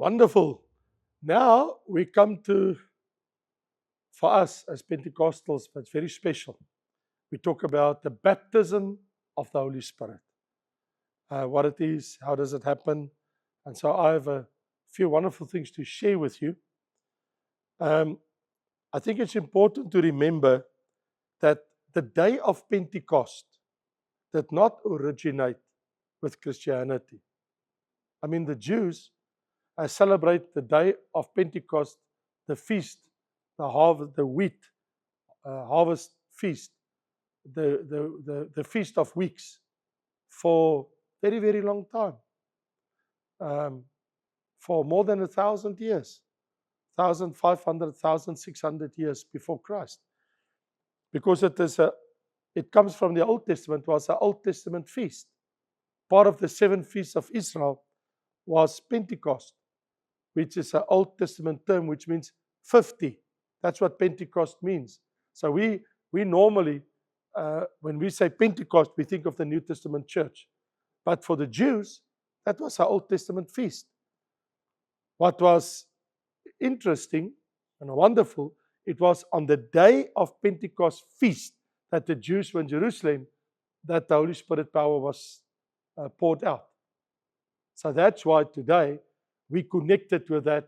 Wonderful. Now we come to, for us as Pentecostals, that's very special. We talk about the baptism of the Holy Spirit. What it is, how does it happen? And so I have a few wonderful things to share with you. I think it's important to remember that the day of Pentecost did not originate with Christianity. I mean, the Jews celebrate the day of Pentecost, the feast, the harvest, the wheat harvest feast, the feast of weeks, for very, very long time, for more than 1,000 years, 1,500, 1,600 years before Christ, because it comes from the Old Testament. It was an Old Testament feast. Part of the 7 feasts of Israel was Pentecost, which is an Old Testament term, which means 50. That's what Pentecost means. So we normally, when we say Pentecost, we think of the New Testament church. But for the Jews, that was an Old Testament feast. What was interesting and wonderful, it was on the day of Pentecost feast that the Jews were in Jerusalem, that the Holy Spirit power was poured out. So that's why today we connected with that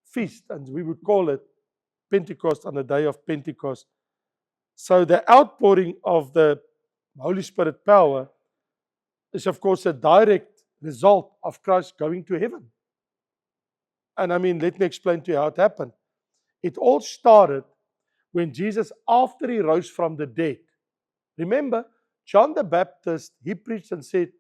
feast, and we would call it Pentecost on the day of Pentecost. So the outpouring of the Holy Spirit power is, of course, a direct result of Christ going to heaven. And I mean, let me explain to you how it happened. It all started when Jesus, after he rose from the dead, remember, John the Baptist, he preached and said,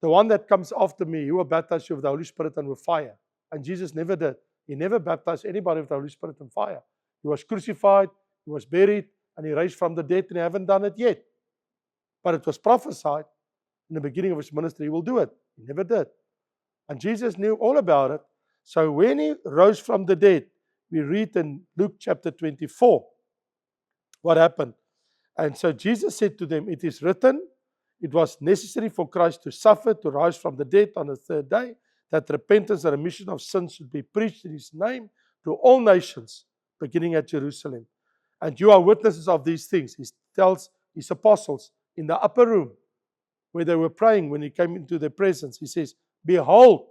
the one that comes after me, he will baptize you with the Holy Spirit and with fire. And Jesus never did. He never baptized anybody with the Holy Spirit and fire. He was crucified, he was buried, and he raised from the dead, and he haven't done it yet. But it was prophesied in the beginning of his ministry, he will do it. He never did. And Jesus knew all about it. So when he rose from the dead, we read in Luke chapter 24 what happened. And so Jesus said to them, it is written, it was necessary for Christ to suffer, to rise from the dead on the 3rd day, that repentance and remission of sins should be preached in his name to all nations, beginning at Jerusalem. And you are witnesses of these things. He tells his apostles in the upper room where they were praying when he came into their presence. He says, behold,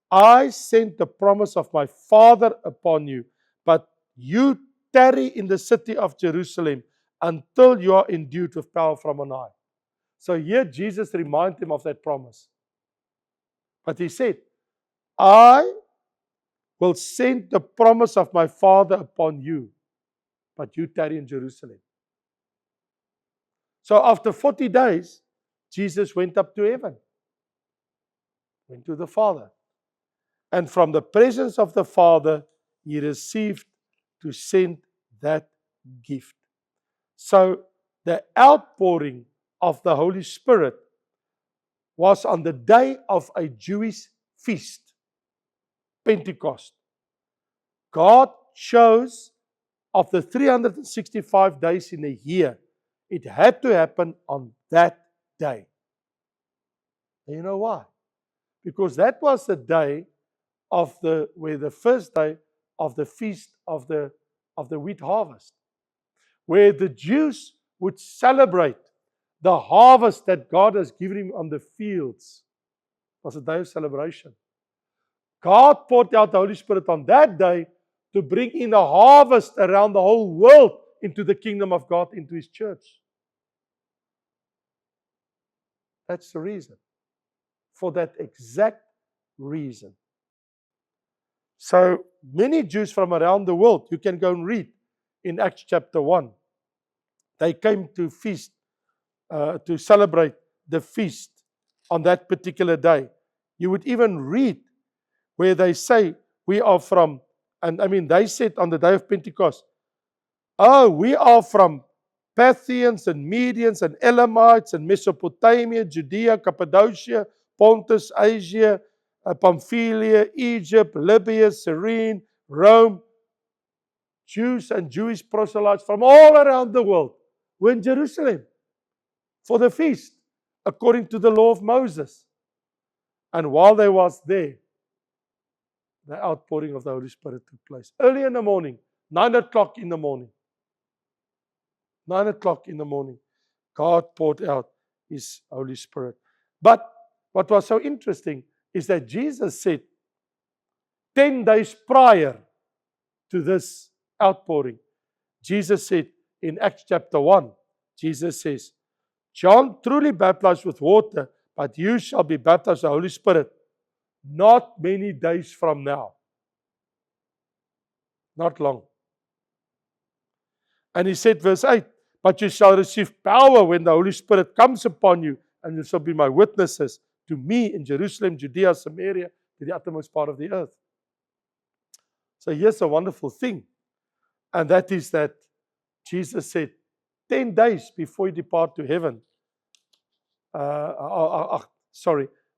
I sent the promise of my Father upon you, but you tarry in the city of Jerusalem until you are endued with power from on high. So here Jesus reminded him of that promise. But he said, I will send the promise of my Father upon you, but you tarry in Jerusalem. So after 40 days, Jesus went up to heaven, went to the Father. And from the presence of the Father, he received to send that gift. So the outpouring of the Holy Spirit was on the day of a Jewish feast, Pentecost. God chose, of the 365 days in a year, it had to happen on that day. And you know why? Because that was the day of the first day of the feast of the wheat harvest, where the Jews would celebrate the harvest that God has given him on the fields. It was a day of celebration. God poured out the Holy Spirit on that day to bring in a harvest around the whole world into the kingdom of God, into his church. That's the reason. For that exact reason. So many Jews from around the world, you can go and read in Acts chapter 1. They came to feast, to celebrate the feast on that particular day. You would even read where they say, we are from, and I mean, they said on the day of Pentecost, oh, we are from Parthians and Medians and Elamites and Mesopotamia, Judea, Cappadocia, Pontus, Asia, Pamphylia, Egypt, Libya, Cyrene, Rome. Jews and Jewish proselytes from all around the world were in Jerusalem for the feast, according to the law of Moses. And while they was there, the outpouring of the Holy Spirit took place. Early in the morning, 9 o'clock in the morning. 9 o'clock in the morning, God poured out His Holy Spirit. But what was so interesting is that Jesus said, 10 days prior to this outpouring, Jesus said in Acts chapter 1, Jesus says, John truly baptized with water, but you shall be baptized with the Holy Spirit not many days from now. Not long. And he said, verse 8, but you shall receive power when the Holy Spirit comes upon you, and you shall be my witnesses to me in Jerusalem, Judea, Samaria, to the uttermost part of the earth. So here's a wonderful thing, and that is that Jesus said 10 days before he departed to heaven,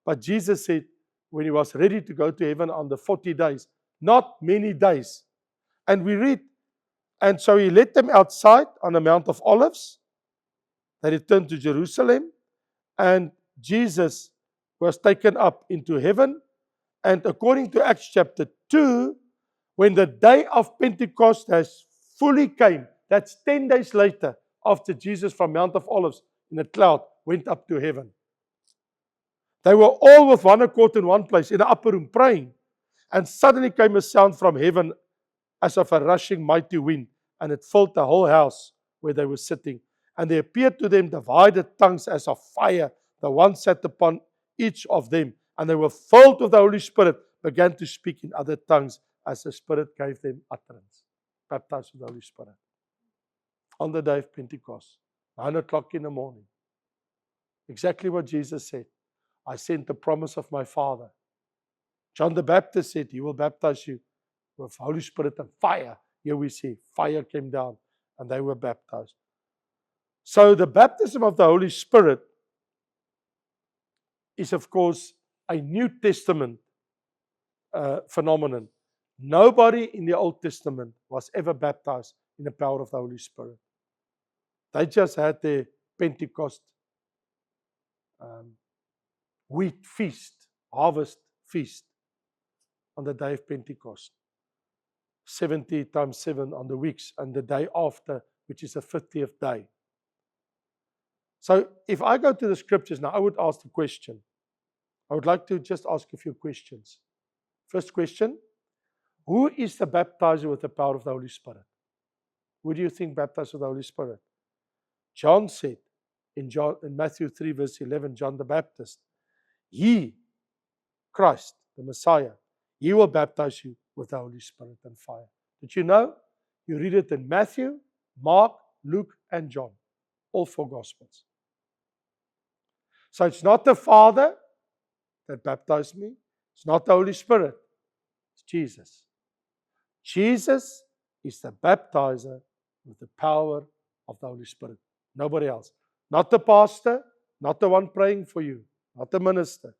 but Jesus said when he was ready to go to heaven on the 40 days, not many days. And we read, and so he led them outside on the Mount of Olives. They returned to Jerusalem, and Jesus was taken up into heaven. And according to Acts chapter 2, when the day of Pentecost has fully came, that's 10 days later, after Jesus from Mount of Olives in a cloud went up to heaven. They were all with one accord in one place in the upper room praying. And suddenly came a sound from heaven as of a rushing mighty wind, and it filled the whole house where they were sitting. And there appeared to them divided tongues as of fire. The one sat upon each of them, and they were filled with the Holy Spirit, began to speak in other tongues as the Spirit gave them utterance. Baptized with the Holy Spirit. On the day of Pentecost, 9 o'clock in the morning. Exactly what Jesus said. I sent the promise of my Father. John the Baptist said, He will baptize you with Holy Spirit and fire. Here we see fire came down and they were baptized. So the baptism of the Holy Spirit is, of course, a New Testament phenomenon. Nobody in the Old Testament was ever baptized in the power of the Holy Spirit. They just had their Pentecost wheat feast, harvest feast on the day of Pentecost. 70 times 7 on the weeks, and the day after, which is the 50th day. So if I go to the scriptures now, I would ask the question. I would like to just ask a few questions. First question, who is the baptizer with the power of the Holy Spirit? Who do you think baptized with the Holy Spirit? John said in Matthew 3 verse 11, John the Baptist, He, Christ, the Messiah, He will baptize you with the Holy Spirit and fire. Did you know? You read it in Matthew, Mark, Luke, and John. All 4 Gospels. So it's not the Father that baptized me. It's not the Holy Spirit. It's Jesus. Jesus is the baptizer with the power of the Holy Spirit. Nobody else. Not the pastor, not the one praying for you, not the minister,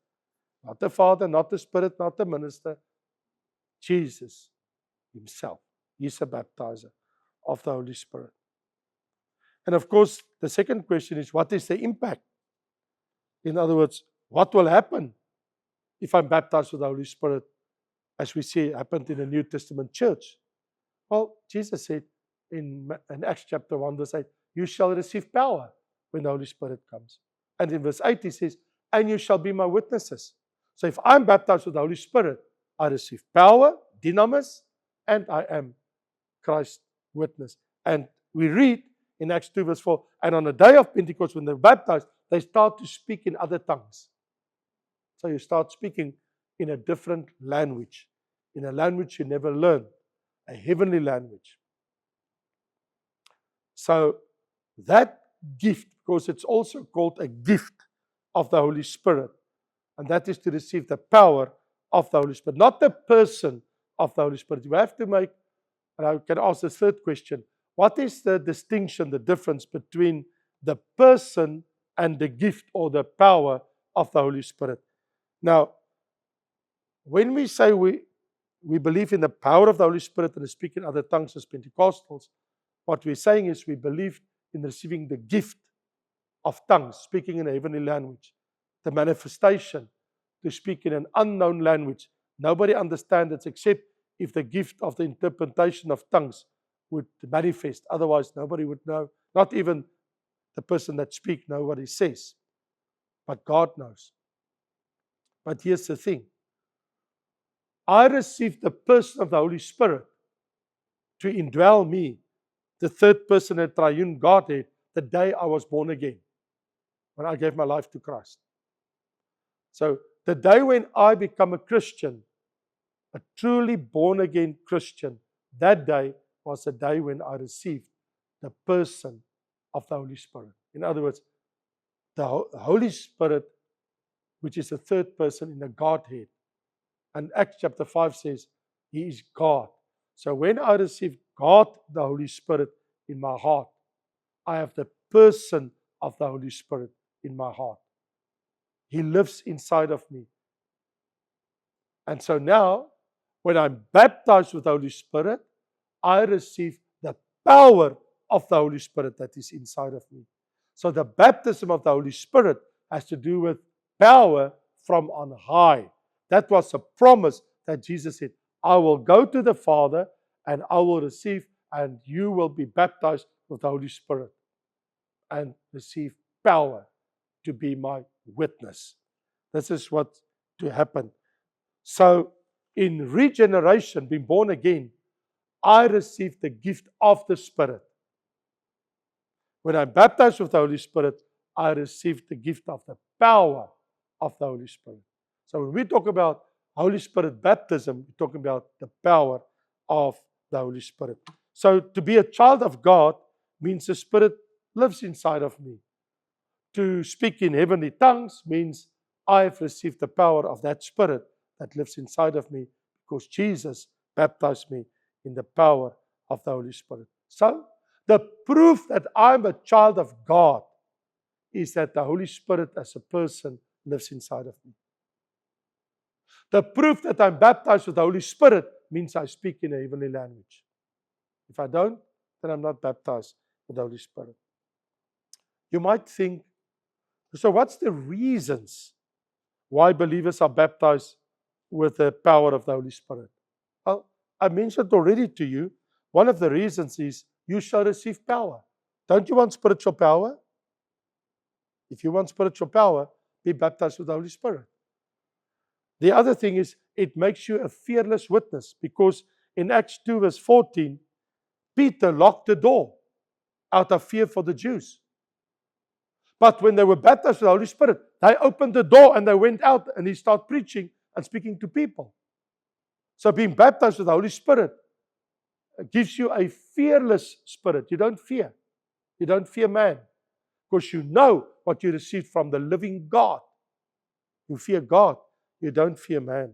not the Father, not the Spirit, not the minister. Jesus Himself. He's a baptizer of the Holy Spirit. And of course, the second question is, what is the impact? In other words, what will happen if I'm baptized with the Holy Spirit, as we see happened in the New Testament church? Well, Jesus said in Acts chapter 1 verse 8, you shall receive power when the Holy Spirit comes. And in verse 8 He says, and you shall be my witnesses. So if I'm baptized with the Holy Spirit, I receive power, dynamis, and I am Christ's witness. And we read in Acts 2 verse 4, and on the day of Pentecost when they're baptized, they start to speak in other tongues. So you start speaking in a different language, in a language you never learned, a heavenly language. So that gift, because it's also called a gift of the Holy Spirit, and that is to receive the power of the Holy Spirit, not the person of the Holy Spirit. You have to make, and I can ask the third question, what is the distinction, the difference between the person and the gift or the power of the Holy Spirit? Now, when we say we believe in the power of the Holy Spirit and to speak in other tongues as Pentecostals, what we're saying is we believe in receiving the gift of tongues, speaking in a heavenly language, the manifestation to speak in an unknown language, Nobody understands it except if the gift of the interpretation of tongues would manifest. Otherwise, nobody would know. Not even the person that speaks knows what he says. But God knows. But here's the thing. I received the person of the Holy Spirit to indwell me, the third person in the triune Godhead, the day I was born again, when I gave my life to Christ. So the day when I become a Christian, a truly born again Christian, that day was the day when I received the person of the Holy Spirit. In other words, the Holy Spirit, which is the third person in the Godhead. And Acts chapter 5 says, He is God. So when I receive God, the Holy Spirit, in my heart, I have the person of the Holy Spirit in my heart. He lives inside of me. And so now, when I'm baptized with the Holy Spirit, I receive the power of the Holy Spirit that is inside of me. So the baptism of the Holy Spirit has to do with power from on high. That was a promise that Jesus said, I will go to the Father and I will receive, and you will be baptized with the Holy Spirit and receive power to be my witness. This is what to happen. So in regeneration, being born again, I received the gift of the Spirit. When I'm baptized with the Holy Spirit, I received the gift of the power of the Holy Spirit. So when we talk about Holy Spirit baptism, we're talking about the power of the Holy Spirit. So to be a child of God means the Spirit lives inside of me. To speak in heavenly tongues means I have received the power of that Spirit that lives inside of me because Jesus baptized me in the power of the Holy Spirit. So the proof that I'm a child of God is that the Holy Spirit as a person lives inside of me. The proof that I'm baptized with the Holy Spirit means I speak in a heavenly language. If I don't, then I'm not baptized with the Holy Spirit. You might think, so what's the reasons why believers are baptized with the power of the Holy Spirit? Well, I mentioned already to you, one of the reasons is you shall receive power. Don't you want spiritual power? If you want spiritual power, be baptized with the Holy Spirit. The other thing is, it makes you a fearless witness, because in Acts 2 verse 14, Peter locked the door out of fear for the Jews. But when they were baptized with the Holy Spirit, they opened the door and they went out and he started preaching and speaking to people. So being baptized with the Holy Spirit gives you a fearless spirit. You don't fear. You don't fear man, because you know what you received from the living God. You fear God. You don't fear man.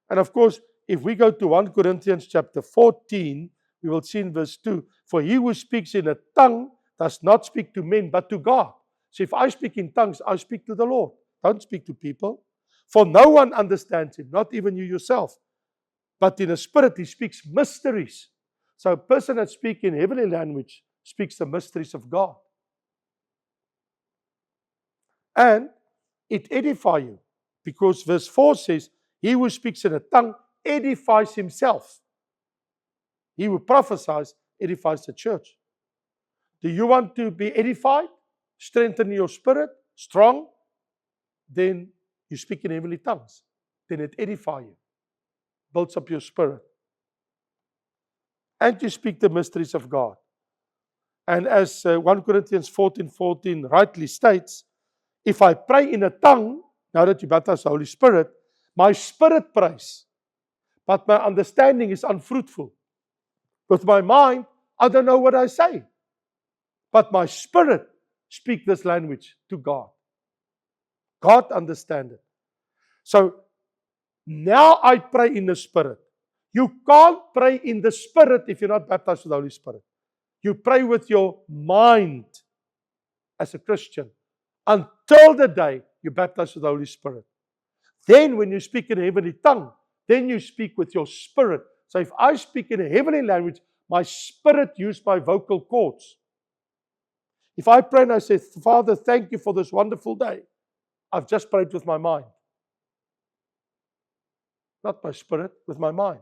And of course, if we go to 1 Corinthians chapter 14, we will see in verse 2, for he who speaks in a tongue does not speak to men, but to God. So if I speak in tongues, I speak to the Lord. Don't speak to people. For no one understands him, not even you yourself. But in a spirit, he speaks mysteries. So a person that speaks in heavenly language speaks the mysteries of God. And it edifies you, because verse 4 says, he who speaks in a tongue edifies himself. He who prophesies edifies the church. Do you want to be edified? Strengthen your spirit, strong? Then you speak in heavenly tongues. Then it edifies you, builds up your spirit. And you speak the mysteries of God. And as 1 Corinthians 14:14 rightly states, if I pray in a tongue, now that you baptize the Holy Spirit, my spirit prays, but my understanding is unfruitful. With my mind, I don't know what I say. But my spirit speaks this language to God. God understands it. So now I pray in the Spirit. You can't pray in the Spirit if you're not baptized with the Holy Spirit. You pray with your mind as a Christian until the day you baptize with the Holy Spirit. Then when you speak in a heavenly tongue, then you speak with your spirit. So if I speak in a heavenly language, my spirit uses my vocal cords. If I pray and I say, Father, thank you for this wonderful day, I've just prayed with my mind. not my spirit, with my mind.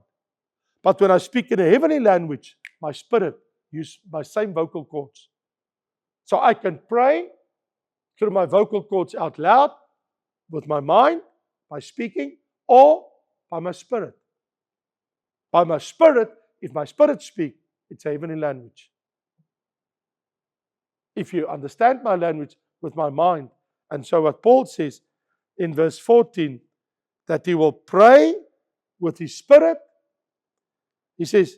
But when I speak in a heavenly language, my spirit uses my same vocal cords. So I can pray through my vocal cords out loud, with my mind, by speaking, or by my spirit. By my spirit, if my spirit speaks, it's a heavenly language. If you understand my language with my mind, and so what Paul says in verse 14, that he will pray with his spirit. He says,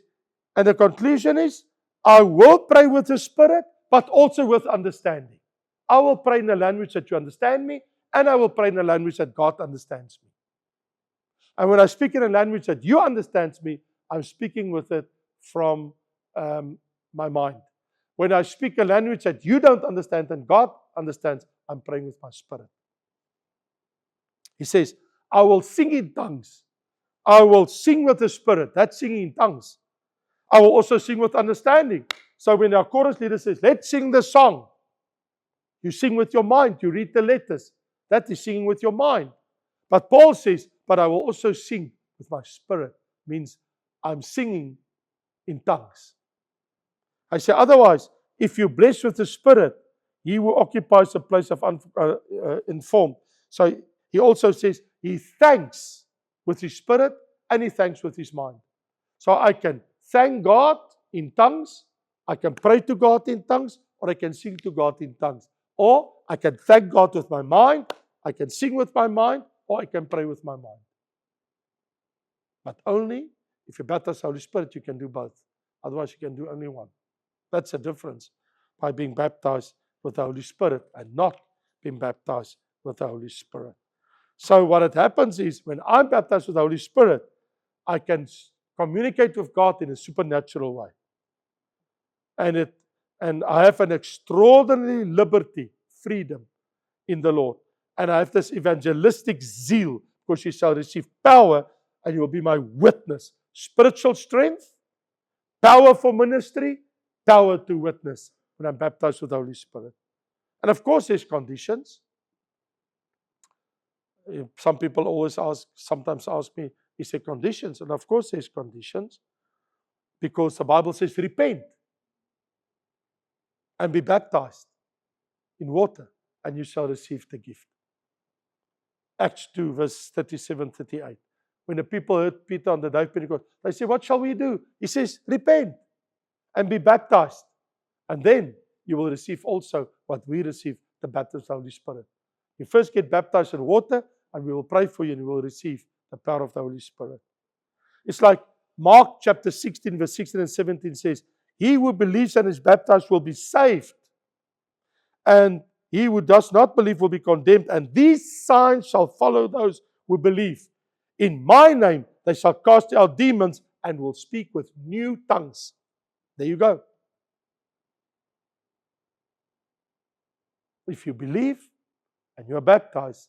and the conclusion is, I will pray with the spirit, but also with understanding. I will pray in a language that you understand me, and I will pray in a language that God understands me. And when I speak in a language that you understand me, I'm speaking with it from my mind. When I speak a language that you don't understand and God understands, I'm praying with my spirit. He says, I will sing in tongues. I will sing with the spirit. That's singing in tongues. I will also sing with understanding. So when our chorus leader says, let's sing the song, you sing with your mind. You read the letters. That is singing with your mind. But Paul says, but I will also sing with my spirit. Means I'm singing in tongues. I say, otherwise, if you're blessed with the Spirit, he who occupies the place of informed. So he also says he thanks with his spirit and he thanks with his mind. So I can thank God in tongues, I can pray to God in tongues, or I can sing to God in tongues. Or I can thank God with my mind, I can sing with my mind, or I can pray with my mind. But only if you baptize the Holy Spirit, you can do both. Otherwise, you can do only one. That's the difference by being baptized with the Holy Spirit and not being baptized with the Holy Spirit. So what it happens is when I'm baptized with the Holy Spirit, I can communicate with God in a supernatural way. And I have an extraordinary liberty, freedom in the Lord. And I have this evangelistic zeal, because you shall receive power and you will be my witness. Spiritual strength, power for ministry, power to witness when I'm baptized with the Holy Spirit. And of course, there's conditions. Some people sometimes ask me, is there conditions? And of course, there's conditions. Because the Bible says, repent and be baptized in water, and you shall receive the gift. Acts 2, verse 37, 38. When the people heard Peter on the day of Pentecost, they said, what shall we do? He says, repent and be baptized. And then you will receive also what we receive, the baptism of the Holy Spirit. You first get baptized in water, and we will pray for you, and you will receive the power of the Holy Spirit. It's like Mark chapter 16, verse 16 and 17 says, he who believes and is baptized will be saved, and he who does not believe will be condemned. And these signs shall follow those who believe. In my name they shall cast out demons and will speak with new tongues. There you go. If you believe and you are baptized,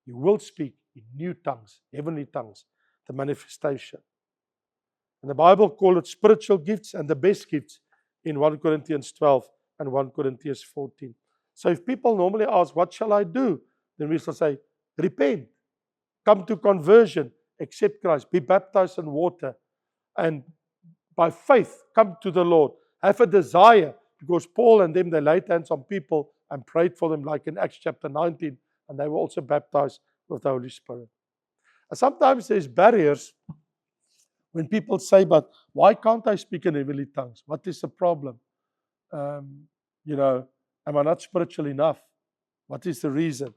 you will speak in new tongues, heavenly tongues, the manifestation. And the Bible calls it spiritual gifts and the best gifts in 1 Corinthians 12 and 1 Corinthians 14. So if people normally ask, what shall I do? Then we shall say, repent, come to conversion, accept Christ, be baptized in water, and by faith come to the Lord. Have a desire, because Paul and them, they laid hands on people and prayed for them, like in Acts chapter 19, and they were also baptized with the Holy Spirit. And sometimes there's barriers when people say, but why can't I speak in heavenly tongues? What is the problem? Am I not spiritual enough? What is the reason?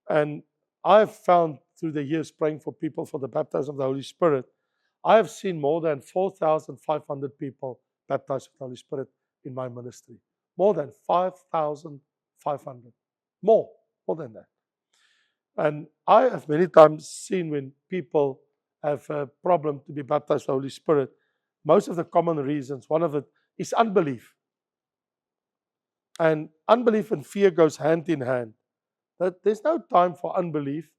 And I've found through the years praying for people for the baptism of the Holy Spirit, I have seen more than 4,500 people baptized with the Holy Spirit in my ministry. More than 5,500. More than that. And I have many times seen when people have a problem to be baptized with the Holy Spirit, most of the common reasons, one of it is unbelief. And unbelief and fear goes hand in hand. That there's no time for unbelief.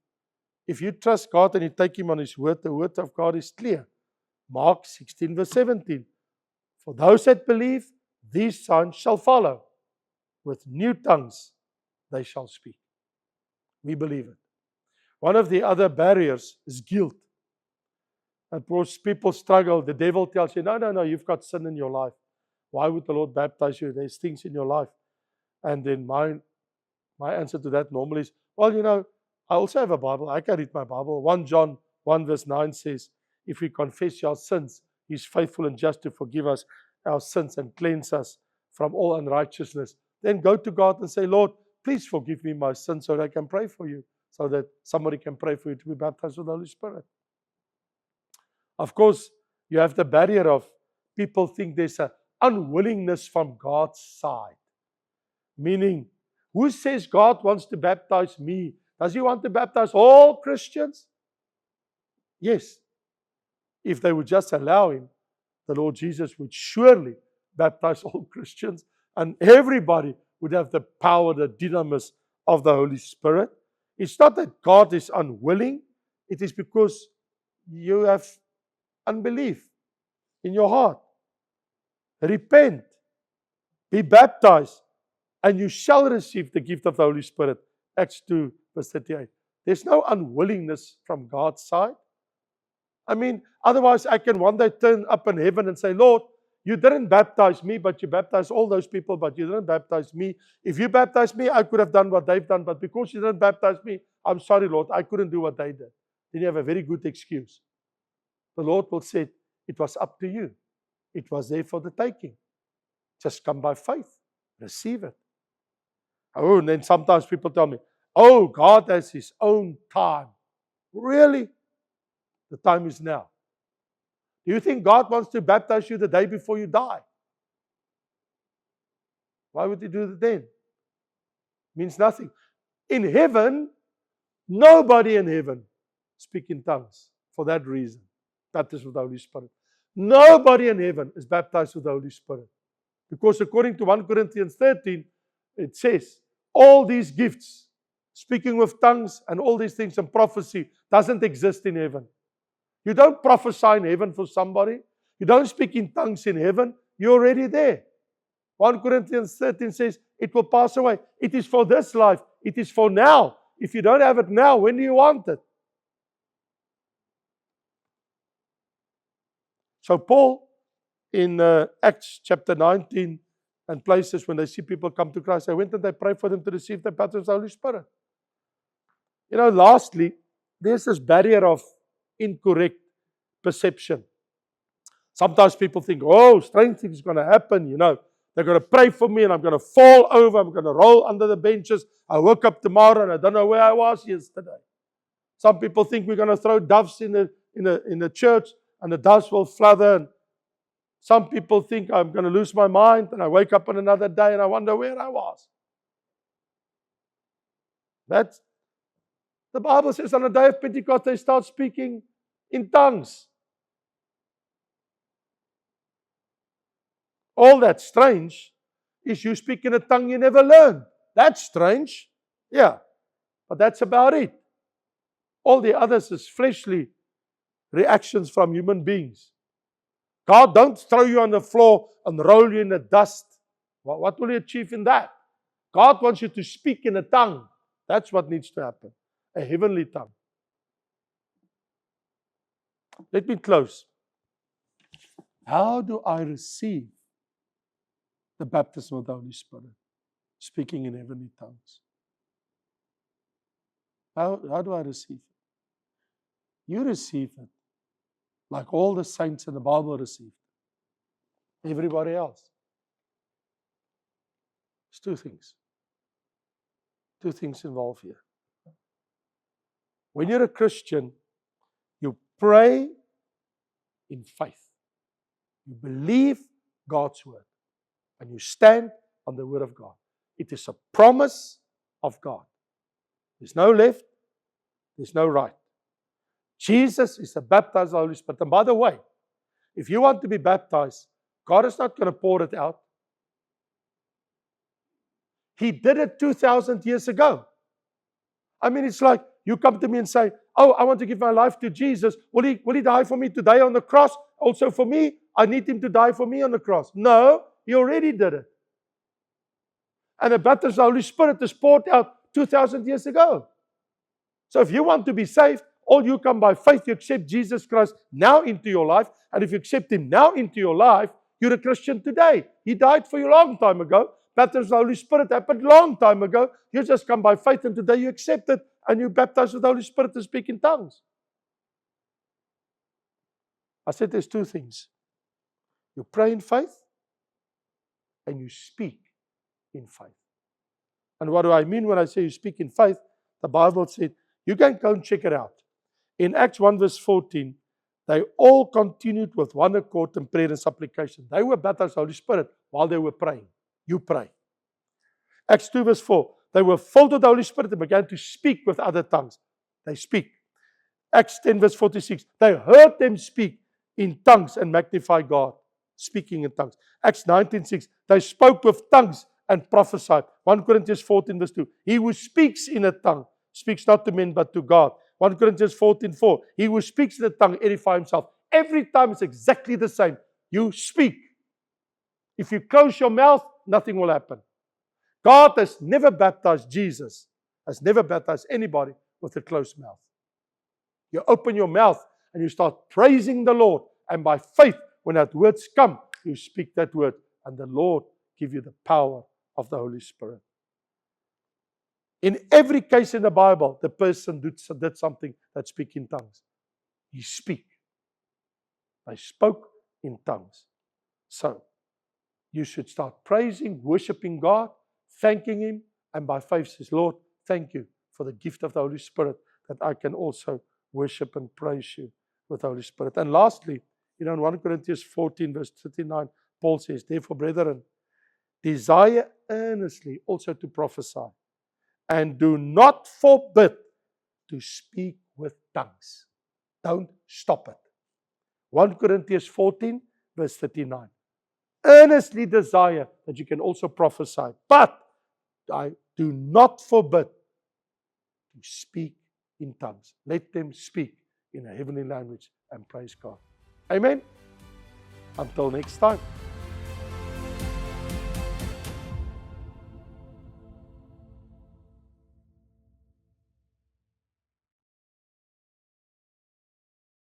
If you trust God and you take Him on His word, the word of God is clear. Mark 16, verse 17. For those that believe, these signs shall follow. With new tongues they shall speak. We believe it. One of the other barriers is guilt. And because people struggle, the devil tells you, no, you've got sin in your life. Why would the Lord baptize you? There's things in your life. And then my answer to that normally is, well, I also have a Bible. I can read my Bible. 1 John 1 verse 9 says, if we confess our sins, He's faithful and just to forgive us our sins and cleanse us from all unrighteousness. Then go to God and say, Lord, please forgive me my sins so that I can pray for you, so that somebody can pray for you to be baptized with the Holy Spirit. Of course, you have the barrier of people think there's an unwillingness from God's side. Meaning, who says God wants to baptize me? Does He want to baptize all Christians? Yes. If they would just allow Him, the Lord Jesus would surely baptize all Christians, and everybody would have the power, the dynamis of the Holy Spirit. It's not that God is unwilling. It is because you have unbelief in your heart. Repent. Be baptized. And you shall receive the gift of the Holy Spirit. Acts 2 verse 38. There's no unwillingness from God's side. I mean, otherwise I can one day turn up in heaven and say, Lord, you didn't baptize me, but you baptized all those people, but you didn't baptize me. If you baptized me, I could have done what they've done, but because you didn't baptize me, I'm sorry, Lord, I couldn't do what they did. Then you have a very good excuse. The Lord will say, it was up to you. It was there for the taking. Just come by faith. Receive it. Oh, and then sometimes people tell me, oh, God has His own time. Really? The time is now. Do you think God wants to baptize you the day before you die? Why would He do that then? Means nothing. In heaven, nobody in heaven speaks in tongues for that reason. Baptized with the Holy Spirit. Nobody in heaven is baptized with the Holy Spirit. Because according to 1 Corinthians 13, it says, all these gifts, speaking with tongues and all these things and prophecy, doesn't exist in heaven. You don't prophesy in heaven for somebody. You don't speak in tongues in heaven. You're already there. 1 Corinthians 13 says, it will pass away. It is for this life. It is for now. If you don't have it now, when do you want it? So Paul, in Acts chapter 19 and places, when they see people come to Christ, they went and they prayed for them to receive the baptism of the Holy Spirit. Lastly, there's this barrier of incorrect perception. Sometimes people think, oh, strange things are going to happen, They're going to pray for me and I'm going to fall over. I'm going to roll under the benches. I woke up tomorrow and I don't know where I was yesterday. Some people think we're going to throw doves in the church and the doves will flutter. And some people think I'm going to lose my mind and I wake up on another day and I wonder where I was. That's the Bible says on the day of Pentecost they start speaking in tongues. All that's strange is you speak in a tongue you never learned. That's strange. Yeah, but that's about it. All the others is fleshly reactions from human beings. God don't throw you on the floor and roll you in the dust. What will you achieve in that? God wants you to speak in a tongue. That's what needs to happen. A heavenly tongue. Let me close. How do I receive the baptism of the Holy Spirit? Speaking in heavenly tongues. How do I receive it? You receive it like all the saints in the Bible received. Everybody else. There's two things. Two things involved here. When you're a Christian, you pray in faith. You believe God's word. And you stand on the word of God. It is a promise of God. There's no left. There's no right. Jesus is the baptized Holy Spirit. And by the way, if you want to be baptized, God is not going to pour it out. He did it 2,000 years ago. I mean, it's like you come to me and say, oh, I want to give my life to Jesus. Will he die for me today on the cross? Also for me, I need Him to die for me on the cross. No, He already did it. And the baptism of the Holy Spirit is poured out 2,000 years ago. So if you want to be saved, All you come by faith, you accept Jesus Christ now into your life. And if you accept Him now into your life, you're a Christian today. He died for you a long time ago. Baptism of the Holy Spirit happened a long time ago. You just come by faith, and today you accept it, and you baptize with the Holy Spirit and speak in tongues. I said there's two things. You pray in faith, and you speak in faith. And what do I mean when I say you speak in faith? The Bible said, you can go and check it out. In Acts 1 verse 14, they all continued with one accord in prayer and supplication. They were baptized with the Holy Spirit while they were praying. You pray. Acts 2 verse 4, they were filled with the Holy Spirit and began to speak with other tongues. They speak. Acts 10 verse 46, they heard them speak in tongues and magnify God, speaking in tongues. Acts 19:6, they spoke with tongues and prophesied. 1 Corinthians 14 verse 2, he who speaks in a tongue speaks not to men but to God. 1 Corinthians 14:4, he who speaks in a tongue edifies himself. Every time it's exactly the same. You speak. If you close your mouth, nothing will happen. God has never baptized Jesus, has never baptized anybody with a closed mouth. You open your mouth and you start praising the Lord. And by faith, when that words come, you speak that word. And the Lord give you the power of the Holy Spirit. In every case in the Bible, the person did something that speak in tongues. He speak. They spoke in tongues. So, you should start praising, worshiping God, thanking Him, and by faith says, Lord, thank you for the gift of the Holy Spirit that I can also worship and praise you with the Holy Spirit. And lastly, in 1 Corinthians 14 verse 39, Paul says, therefore, brethren, desire earnestly also to prophesy, and do not forbid to speak with tongues. Don't stop it. 1 Corinthians 14 verse 39. Earnestly desire that you can also prophesy, but I do not forbid to speak in tongues. Let them speak in a heavenly language and praise God. Amen. Until next time.